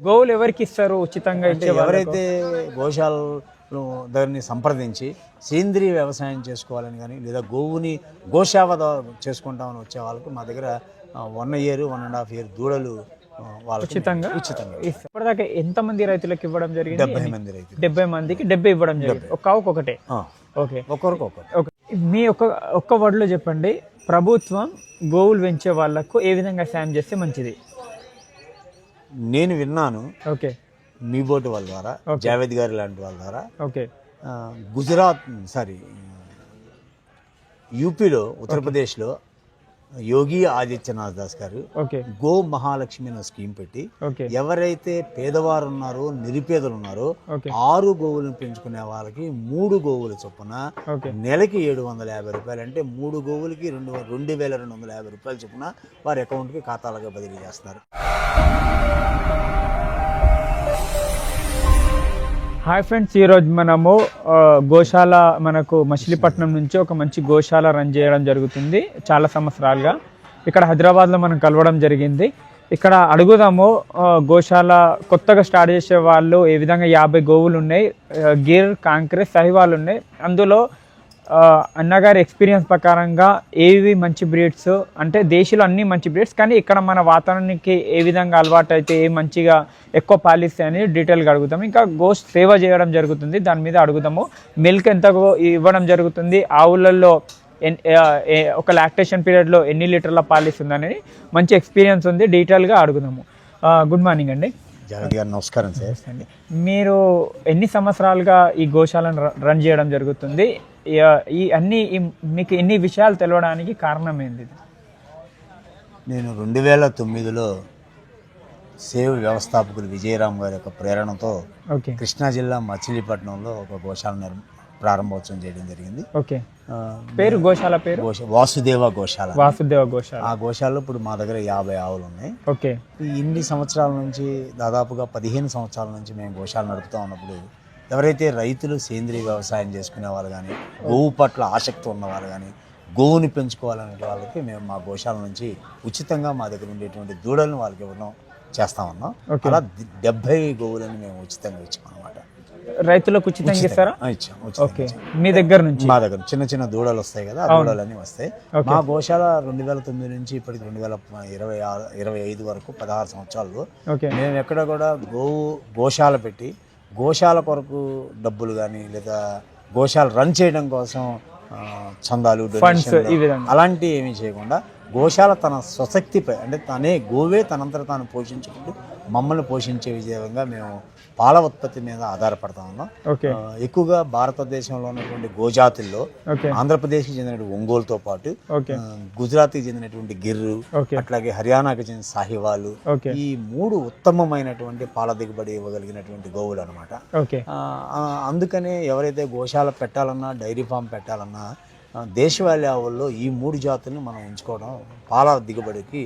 గోవులు ఎవరికి ఇస్తారు ఉచితంగా ఇచ్చే ఎవరైతే గోశాలను దాన్ని సంప్రదించి సేంద్రీయ వ్యవసాయం చేసుకోవాలని కానీ లేదా గోసేవ చేసుకుంటామని వచ్చే వాళ్ళకు మా దగ్గర 1 year 1.5 year దూడలు వాళ్ళకి ఉచితంగా ఇప్పటిదాకా ఎంతమంది రైతులకు ఇవ్వడం జరిగింది? 70 మంది రైతులు. 70 మందికి 70 ఇవ్వడం జరిగింది. ఒక ఆవుకు ఒకటే. ఓకే, ఒక్కొక్కరికి. మీ ఒక్క వర్డ్లో చెప్పండి, ప్రభుత్వం గోవులు పెంచే వాళ్ళకు ఏ విధంగా సాయం చేస్తే మంచిది? నేను విన్నాను, ఓకే, మీ బోటు వాళ్ళ ద్వారా, జావేద్ గారి లాంటి వాళ్ళ ద్వారా, ఓకే, యూపీలో ఉత్తరప్రదేశ్లో యోగి ఆదిత్యనాథ్ దాస్ గారు గో మహాలక్ష్మి అనే స్కీమ్ పెట్టి ఎవరైతే పేదవారు ఉన్నారో నిరుపేదలు ఉన్నారో 6 గోవులను పెంచుకునే వాళ్ళకి 3 గోవుల చొప్పున నెలకి 750 రూపాయలు, అంటే 3 గోవులకి 2250 రూపాయలు చొప్పున వారి అకౌంట్కి ఖాతాలుగా బదిలీ చేస్తారు. హాయ్ ఫ్రెండ్స్, ఈరోజు మనము గోశాల మనకు మచిలీపట్నం నుంచి ఒక మంచి గోశాల రన్ చేయడం జరుగుతుంది చాలా సంవత్సరాలుగా. ఇక్కడ హైదరాబాద్లో మనం కలవడం జరిగింది. ఇక్కడ అడుగుదాము, గోశాల కొత్తగా స్టార్ట్ చేసే వాళ్ళు ఏ విధంగా 50 గోవులు ఉన్నాయి, గిర్, కాంక్రెస్, సహివాల్ ఉన్నాయి. అందులో అన్నగారి ఎక్స్పీరియన్స్ ప్రకారంగా ఏవి మంచి బ్రీడ్స్, అంటే దేశంలో అన్ని మంచి బ్రీడ్స్, కానీ ఇక్కడ మన వాతావరణానికి ఏ విధంగా అలవాటు అయితే ఏ మంచిగా ఎక్కువ పాలిస్తాయి అని డీటెయిల్గా అడుగుతాము. ఇంకా గోస్ సేవ చేయడం జరుగుతుంది, దాని మీద అడుగుతాము. మిల్క్ ఎంత ఇవ్వడం జరుగుతుంది, ఆవులలో ఒక లాక్టేషన్ పీరియడ్లో ఎన్ని లీటర్ల పాలిస్తుంది అనేది మంచి ఎక్స్పీరియన్స్ ఉంది, డీటెయిల్గా అడుగుదాము. గుడ్ మార్నింగ్ అండి. నమస్కారం సార్. మీరు ఎన్ని సంవత్సరాలుగా ఈ గోశాలను రన్ చేయడం జరుగుతుంది? మీకు ఎన్ని విషయాలు తెలవడానికి కారణం ఏంది? నేను 2009లో సేవ్ వ్యవస్థాపకులు విజయరామ్ గారి యొక్క ప్రేరణతో కృష్ణా జిల్లా మచిలీపట్నంలో ఒక గోశాల ప్రారంభోత్సవం చేయడం జరిగింది. ఓకే, పేరు గోశాల పేరు వాసుదేవ గోశాల. ఆ గోశాలలో ఇప్పుడు మా దగ్గర 50 ఆవులు ఉన్నాయి. ఓకే, ఇన్ని సంవత్సరాల నుంచి, దాదాపుగా 15 సంవత్సరాల నుంచి మేము గోశాల నడుపుతూ ఉన్నప్పుడు ఎవరైతే రైతులు సేంద్రీయ వ్యవసాయం చేసుకునే వాళ్ళు కానీ, గోవు పట్ల ఆసక్తి ఉన్నవాళ్ళు కానీ, గోవుని పెంచుకోవాలనే వాళ్ళకి మేము మా గోశాల నుంచి ఉచితంగా మా దగ్గర ఉండేటువంటి దూడలను వాళ్ళకి ఇవ్వడం చేస్తా ఉన్నాం. అలా 70 గోవులను మేము ఉచితంగా ఇచ్చాం అనమాట. రైతులకు ఉచితంగా ఇస్తారా? ఇచ్చాం. మీ దగ్గర నుంచి? మా దగ్గర చిన్న దూడలు వస్తాయి కదా, ఆ దూడలన్నీ వస్తాయి. మా గోశాల 2009 నుంచి ఇప్పటికి 2025 వరకు 16 సంవత్సరాలు మేము ఎక్కడ కూడా గోశాల పెట్టి గోశాల కొరకు డబ్బులు కానీ లేదా గోశాల రన్ చేయడం కోసం చందాలు, అలాంటివి ఏమీ చేయకుండా గోశాల తన స్వశక్తిపై, అంటే గోవే తనంతట తాను పోషించుకుంటూ మమ్మల్ని పోషించే విధంగా మేము పాల ఉత్పత్తి మీద ఆధారపడతా ఉన్నాం. ఎక్కువగా భారతదేశంలో ఉన్నటువంటి గోజాతుల్లో ఆంధ్రప్రదేశ్కి చెందినటువంటి ఒంగోలుతో పాటు గుజరాత్కి చెందినటువంటి గిర్రు, అట్లాగే హర్యానాకి చెందిన సాహివాలు, ఈ 3 ఉత్తమమైనటువంటి పాల దిగుబడి ఇవ్వగలిగినటువంటి గోవులు అనమాట. అందుకనే ఎవరైతే గోశాల పెట్టాలన్నా, డైరీ ఫామ్ పెట్టాలన్నా దేశవాళీ ఆవుల్లో ఈ 3 జాతులను మనం ఉంచుకోవడం పాల దిగుబడికి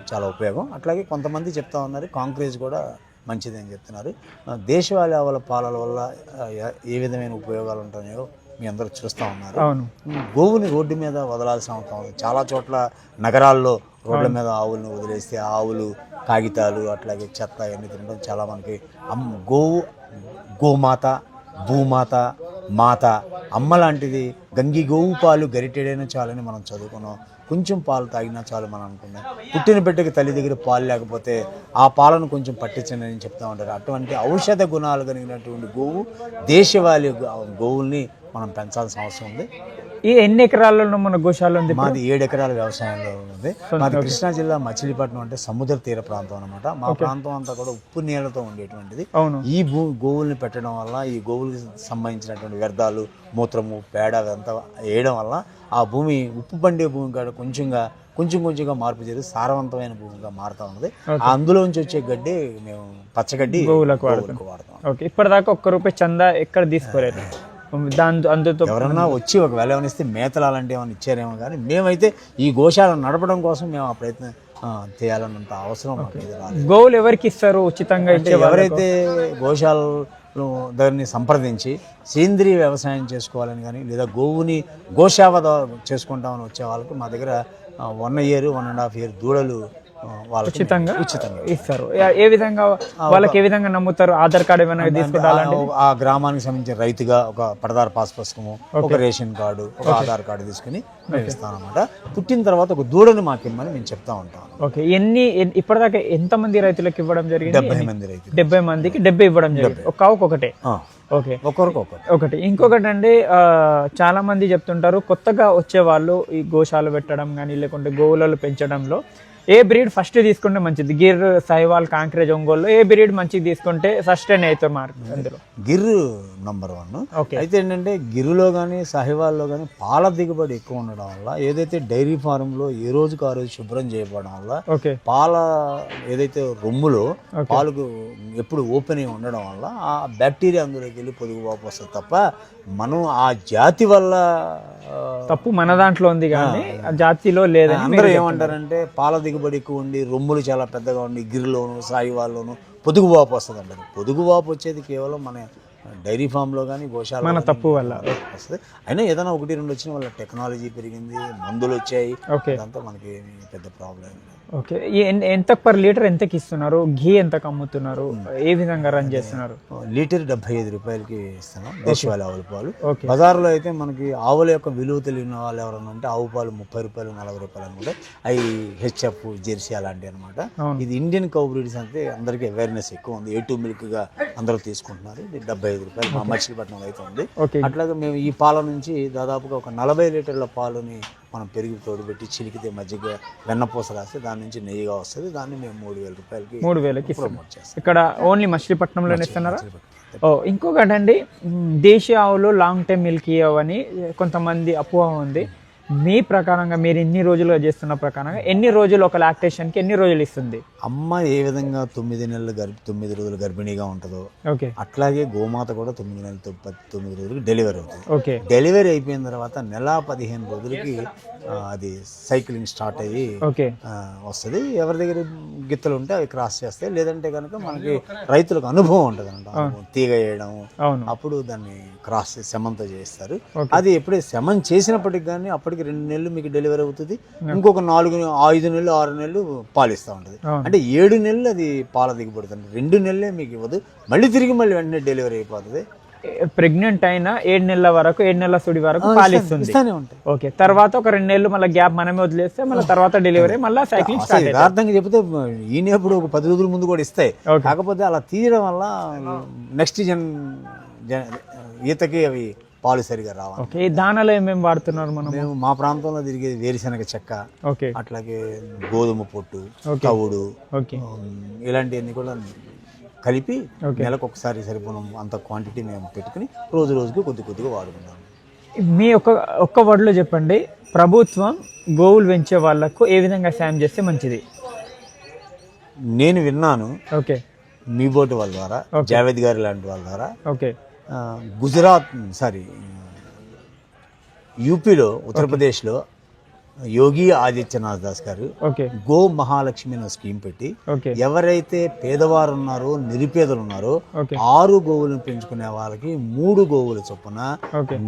చాలా ఉపయోగం. అట్లాగే కొంతమంది చెప్తా ఉన్నారు కాంక్రేజ్ కూడా మంచిది అని చెప్తున్నారు. దేశవాళీ ఆవుల పాలల వల్ల ఏ విధమైన ఉపయోగాలు ఉంటాయో మీ అందరూ చూస్తూ ఉన్నారు. గోవుని రోడ్డు మీద వదలాల్సిన అవసరం ఉంది. చాలా చోట్ల నగరాల్లో రోడ్ల మీద ఆవులను వదిలేస్తే ఆవులు కాగితాలు అట్లాగే చెత్త ఇవన్నీ తినడం చాలా మనకి గోమాత, భూమాత, మాత, అమ్మ లాంటిది. గంగి గోవు పాలు గరిటెడైనా చాలని మనం చదువుకున్నాం. కొంచెం పాలు తాగినా చాలు మనం అనుకున్నాం. పుట్టిన బిడ్డకి తల్లి దగ్గర పాలు లేకపోతే ఆ పాలను కొంచెం పట్టించండి అని చెప్తా ఉంటారు. అటువంటి ఔషధ గుణాలు కలిగినటువంటి గోవు, దేశవాళీ గోవుల్ని మనం పెంచాల్సిన అవసరం ఉంది. ఈ ఎన్ని ఎకరాలలో మన గోశాల ఉంది? మాది 7 ఎకరాల వ్యవసాయంలో ఉంది. మాది కృష్ణా జిల్లా మచిలీపట్నం, అంటే సముద్ర తీర ప్రాంతం అనమాట. మా ప్రాంతం అంతా కూడా ఉప్పు నీళ్లతో ఉండేటువంటిది. ఈ గోవుల్ని పెట్టడం వల్ల, ఈ గోవులకు సంబంధించినటువంటి వ్యర్థాలు, మూత్రము, పేడ అదంతా వేయడం వల్ల ఆ భూమి ఉప్పు పండే భూమి కాడ కొంచెంగా మార్పు చేసి సారవంతమైన భూమిగా మారుతా ఉన్నది. అందులోంచి వచ్చే గడ్డి మేము పచ్చగడ్డి గోవులకు వాడతాం. ఇప్పటిదాకా ₹1 చందా ఎక్కడ తీసుకోలేదు. ఎవరన్నా వచ్చి ఒకవేళ ఏమైనా ఇస్తే మేతలు అలాంటివి ఏమైనా ఇచ్చారేమో, కానీ మేమైతే ఈ గోశాలను నడపడం కోసం మేము ఆ ప్రయత్నం చేయాలన్నంత అవసరం. గోవులు ఎవరికి ఇస్తారు ఉచితంగా? ఎవరైతే గోశాలను దాన్ని సంప్రదించి సేంద్రీయ వ్యవసాయం చేసుకోవాలని కానీ లేదా గోసేవ చేసుకుంటామని వచ్చే వాళ్ళకి మా దగ్గర 1 year 1.5 year దూడలు వాళ్ళకి ఉచితంగా ఉచితంగా ఇస్తారు. ఏ విధంగా వాళ్ళకి ఏ విధంగా నమ్ముతారు? ఆధార్ కార్డు ఏమైనా తీసుకుంటారా? ఆ గ్రామానికి సంబంధించిన రైతుగా ఒక పడదారు పాస్ పుస్తకము, ఒక రేషన్ కార్డు, ఒక ఆధార్ కార్డు తీసుకుని మేము ఇస్తాం అనమాట. పుట్టిన తర్వాత ఒక దూడని మాకిమ్మని మేము చెప్తా ఉంటాం. ఓకే. ఇప్పటిదాకా ఎంత మంది రైతులకు ఇవ్వడం జరిగింది? 70 మంది రైతులు. 70 మందికి 70 ఇవ్వడం జరిగింది. ఒక ఆవుకు ఒకటే. ఓకే, ఒకటి. ఇంకొకటి అండి, చాలా మంది చెప్తుంటారు కొత్తగా వచ్చే వాళ్ళు ఈ గోశాల పెట్టడం కానీ లేకుంటే గోవులను పెంచడంలో ఏ బ్రీడ్ ఫస్ట్ తీసుకుంటే మంచిది? గిర్, సైవాల్, కాంక్రేజ్, ఒంగోలు ఏ బ్రీడ్ మంచిది తీసుకుంటే సస్టైన్ అవుతారు మార్కెట్? అందులో గిర్ నంబర్ 1. అయితే ఏంటంటే గిర్రులో కానీ సహివాల్లో కానీ పాల దిగుబడి ఎక్కువ ఉండడం వల్ల, ఏదైతే డైరీ ఫారంలో ఏ రోజుకు ఆ రోజు శుభ్రం చేయబడడం వల్ల పాల ఏదైతే రొమ్ములో పాలకు ఎప్పుడు ఓపెన్ అయి ఉండడం వల్ల ఆ బ్యాక్టీరియా అందులోకి వెళ్ళి పొదుగుబాపు వస్తుంది తప్ప మనం ఆ జాతి వల్ల తప్పు మన దాంట్లో ఉంది కానీ ఆ జాతిలో లేదని అందరూ ఏమంటారంటే పాల దిగుబడి ఎక్కువ ఉండి రొమ్ములు చాలా పెద్దగా ఉండి గిరిలోను సాయివాల్లోను పొదుగువాపు వస్తుంది అంటారు. పొదుగువాపు వచ్చేది కేవలం మన డైరీ ఫామ్లో కానీ గోశాల మన తప్పు వల్ల వస్తుంది. అయినా ఏదైనా 1-2 వచ్చిన వాళ్ళ టెక్నాలజీ పెరిగింది, మందులు వచ్చాయి, అదంతా మనకి పెద్ద ప్రాబ్లం. ఓకే. ఎంత పర్ లీటర్ ఎంతకి ఇస్తున్నారు? ఘీ ఎంతకు అమ్ముతున్నారు? ఏ విధంగా రన్ చేస్తున్నారు? లీటర్ 75 రూపాయలకి ఇస్తున్నాం దేశవాళీ ఆవుల పాలు. బజార్లో అయితే మనకి ఆవుల యొక్క విలువ తెలియని వాళ్ళు ఎవరన్నా అంటే ఆవు పాలు 30 రూపాయలు 40 రూపాయలు అనుకుంటే అవి హెచ్ఎఫ్, జెర్సీ అలాంటివి అనమాట. ఇది ఇండియన్ కౌ బ్రీడ్స్ అంటే అందరికీ అవేర్నెస్ ఎక్కువ ఉంది. A2 మిల్క్ గా అందరూ తీసుకుంటున్నారు. ఇది 75 రూపాయలు మా మచిలీపట్నంలో అయితే ఉంది. అట్లాగే మేము ఈ పాల నుంచి దాదాపుగా ఒక 40 లీటర్ల పాలుని మనం పెరిగి తోడుపెట్టి చిలికితే మజ్జిగ వెన్నపూస రాస్తే దాని నుంచి నెయ్యిగా వస్తుంది. దాన్ని మేము 3,000 రూపాయలకి ప్రమోట్ చేస్తాం. ఇక్కడ ఓన్లీ మచిలీపట్నంలోనే ఇస్తున్నారా? ఇంకొకటి అండి, దేశీయ ఆవులు లాంగ్ టైం మిల్క్ ఇవ్వని కొంతమంది అపోహ ఉంది. మీ ప్రకారంగా మీరు ఎన్ని రోజులుగా చేస్తున్న ప్రకారంగా ఎన్ని రోజులు ఒక లాక్టేషన్కి ఎన్ని రోజులు ఇస్తుంది? అమ్మ ఏ విధంగా 9 రోజులు గర్భిణీగా ఉంటుందో అట్లాగే గోమాత కూడా 9 రోజులకి డెలివరీ అవుతుంది. డెలివరీ అయిపోయిన తర్వాత నెల 15 రోజులకి అది సైక్లింగ్ స్టార్ట్ అయ్యి వస్తుంది. ఎవరి దగ్గర గిత్తలు ఉంటే అవి క్రాస్ చేస్తాయి. లేదంటే కనుక మనకి రైతులకు అనుభవం ఉంటుంది అంట, తీగ వేయడం, అప్పుడు దాన్ని క్రాస్ సెమంతో చేస్తారు. అది ఎప్పుడైతే సెమన్ చేసినప్పటికి కానీ అప్పటికి 2 నెలలు మీకు డెలివరీ అవుతుంది. ఇంకొక 4, 5 నెలలు 6 నెలలు పాలిస్తూ ఉంటుంది. అంటే 7 నెలలు అది పాల దిగుబడుతుంది. 2 నెలలే మీకు ఇవ్వదు. మళ్ళీ వెంటనే డెలివరీ అయిపోతుంది. ప్రెగ్నెంట్ అయినా 7 నెలల వరకు 7 నెలల సుడి వరకు పాలిస్తుంది. ఓకే, తర్వాత ఒక 2 నెలలు మళ్ళీ గ్యాప్ మనమే వదిలేస్తే మళ్ళీ తర్వాత డెలివరీ మళ్ళీ సైక్లింగ్ స్టార్ట్. యథార్థంగా చెప్తే ఈయనప్పుడు ఒక 10 రోజుల ముందు కూడా ఇస్తాయి. కాకపోతే అలా తీయడం వల్ల నెక్స్ట్ ఈతకి అవి పాలు సరిగా రావాలి. ఈ దానాలో ఏమేమి వాడుతున్నారు? మేము మా ప్రాంతంలో తిరిగేది వేరుశనగ చెక్క, అట్లాగే గోధుమ పొట్టు, తవుడు, ఇలాంటివన్నీ కూడా కలిపి నెలకు ఒకసారి సరిపోను అంత క్వాంటిటీ మేము పెట్టుకుని రోజుకి కొద్దిగా వాడుకుంటాం. మీ ఒక్క వర్డ్లో చెప్పండి, ప్రభుత్వం గోవులు పెంచే వాళ్లకు ఏ విధంగా సాయం చేస్తే మంచిది? నేను విన్నాను మీ బోటు వాళ్ళ ద్వారా, జావేద్ గారి లాంటి వాళ్ళ ద్వారా, యూపీలో ఉత్తరప్రదేశ్లో యోగి ఆదిత్యనాథ్ దాస్ గారు గో మహాలక్ష్మి అనే స్కీమ్ పెట్టి ఎవరైతే పేదవారు ఉన్నారో, నిరుపేదలు ఉన్నారో 6 గోవులను పెంచుకునే వాళ్ళకి 3 గోవుల చొప్పున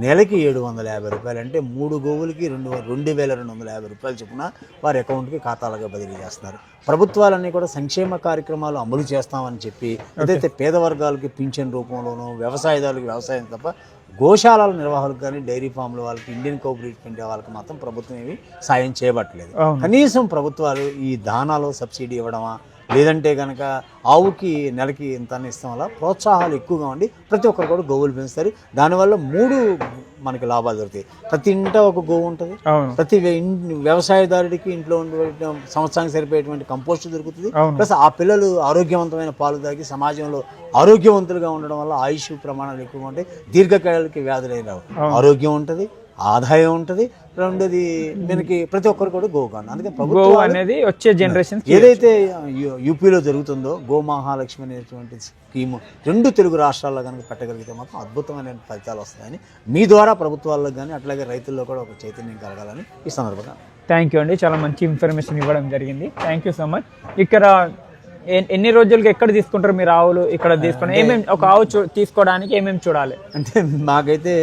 నెలకి 750 రూపాయలు, అంటే 3 గోవులకి 2,250 రూపాయలు చొప్పున వారి అకౌంట్కి ఖాతాలుగా బదిలీ చేస్తున్నారు. ప్రభుత్వాలన్నీ కూడా సంక్షేమ కార్యక్రమాలు అమలు చేస్తామని చెప్పి ఏదైతే పేద వర్గాలకి పింఛన్ రూపంలోనూ, వ్యవసాయదారులకు వ్యవసాయం తప్ప గోశాలల నిర్వాహకులకు కానీ డైరీ ఫామ్ల వాళ్ళకి, ఇండియన్ కౌ బ్రీడ్ పెంచే వాళ్ళకి మాత్రం ప్రభుత్వం ఏమి సాయం చేయబట్టలేదు. కనీసం ప్రభుత్వాలు ఈ దానాలో సబ్సిడీ ఇవ్వడమా, లేదంటే కనుక ఆవుకి నెలకి ఇంత ఇస్తాం వల్ల ప్రోత్సాహాలు ఎక్కువగా ఉండి ప్రతి ఒక్కరు కూడా గోవులు పెంచుతారు. దానివల్ల 3 మనకి లాభాలు దొరుకుతాయి. ప్రతి ఇంట ఒక గోవు ఉంటుంది. ప్రతి వ్యవసాయదారుడికి ఇంట్లో ఉండే సంవత్సరానికి సరిపోయేటువంటి కంపోస్ట్ దొరుకుతుంది. ప్లస్ ఆ పిల్లలు ఆరోగ్యవంతమైన పాలు తాగి సమాజంలో ఆరోగ్యవంతులుగా ఉండడం వల్ల ఆయుష్ ప్రమాణాలు ఎక్కువగా ఉంటాయి. దీర్ఘకాలిక వ్యాధులు రావు. ఆరోగ్యం ఉంటుంది, ఆదాయం ఉంటుంది. రెండోది మనకి ప్రతి ఒక్కరు కూడా గోవు కాదు. అందుకే ప్రభుత్వం అనేది వచ్చే జనరేషన్ ఏదైతే యూపీలో జరుగుతుందో గో మహాలక్ష్మి అనేటువంటి స్కీము 2 తెలుగు రాష్ట్రాల్లో కనుక పెట్టగలిగితే మాత్రం అద్భుతమైన ఫలితాలు వస్తాయని మీ ద్వారా ప్రభుత్వాలకు కానీ అట్లాగే రైతుల్లో కూడా ఒక చైతన్యం కలగాలని ఈ సందర్భంగా థ్యాంక్ యూ అండి. చాలా మంచి ఇన్ఫర్మేషన్ ఇవ్వడం జరిగింది. Thank you so much. ఇక్కడ ఎన్ని రోజులకి ఎక్కడ తీసుకుంటారు మీరు ఆవులు? ఇక్కడ తీసుకుని ఏమేమి ఒక ఆవు తీసుకోవడానికి ఏమేమి చూడాలి? అంటే మాకైతే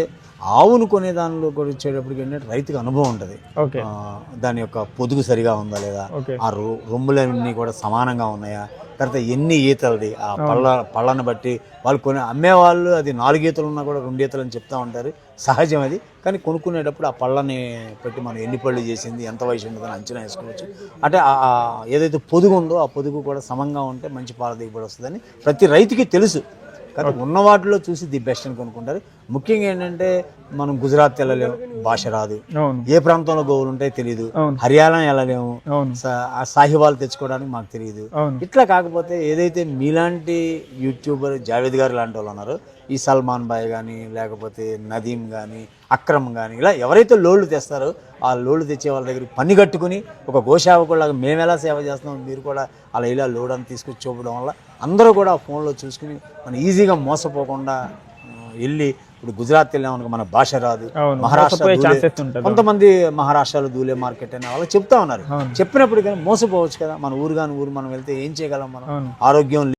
ఆవును కొనే దానిలో కూడా వచ్చేటప్పటికి ఏంటంటే రైతుకు అనుభవం ఉంటుంది. ఓకే. దాని యొక్క పొదుగు సరిగా ఉందా లేదా, ఓకే. ఆ రొమ్ములన్నీ కూడా సమానంగా ఉన్నాయా, తర్వాత ఎన్ని ఈతలది ఆ పళ్ళను బట్టి వాళ్ళు అమ్మేవాళ్ళు అది 4 ఈతలు ఉన్నా కూడా 2 ఈతలు అని చెప్తా ఉంటారు, సహజం అది. కానీ కొనుక్కునేటప్పుడు ఆ పళ్ళని పెట్టి మనం ఎన్ని పళ్ళు చేసింది, ఎంత వయసు ఉంటుందని అంచనా వేసుకోవచ్చు. అంటే ఏదైతే పొదుగు ఉందో ఆ పొదుగు కూడా సమంగా ఉంటే మంచి పాల దిగుబడి వస్తుందని ప్రతి రైతుకి తెలుసు. కానీ ఉన్న వాటిలో చూసి ది బెస్ట్ అని కొనుక్కుంటారు. ముఖ్యంగా ఏంటంటే మనం గుజరాత్ వెళ్ళలేము, భాష రాదు, ఏ ప్రాంతంలో గోవులు ఉంటాయో తెలియదు, హర్యానా వెళ్ళలేము, సాహివాల్ తెచ్చుకోవడానికి మాకు తెలియదు. ఇట్లా కాకపోతే ఏదైతే మీలాంటి యూట్యూబర్ జావేద్ గారు లాంటి వాళ్ళు ఉన్నారో, ఈ సల్మాన్ బాయ్ కానీ లేకపోతే నదీం కానీ అక్రమ్ కానీ ఇలా ఎవరైతే లోళ్ళు తెస్తారో ఆ లోళ్ళు తెచ్చే వాళ్ళ దగ్గర పని కట్టుకుని ఒక గోసేవకులాగా మేము ఎలా సేవ చేస్తున్నాం మీరు కూడా అలా ఇలా లోడ్ అని తీసుకొచ్చి చూపడం వల్ల అందరూ కూడా ఫోన్లో చూసుకుని మనం ఈజీగా మోసపోకుండా వెళ్ళి, ఇప్పుడు గుజరాత్ వెళ్ళామనుకో మన భాష రాదు, మహారాష్ట్ర కొంతమంది మహారాష్ట్రలో దూలే మార్కెట్ అని వాళ్ళు చెప్తా ఉన్నారు. చెప్పినప్పుడు కానీ మోసపోవచ్చు కదా. మన ఊరు కానీ ఊరు మనం వెళ్తే ఏం చేయగలం, మనం ఆరోగ్యం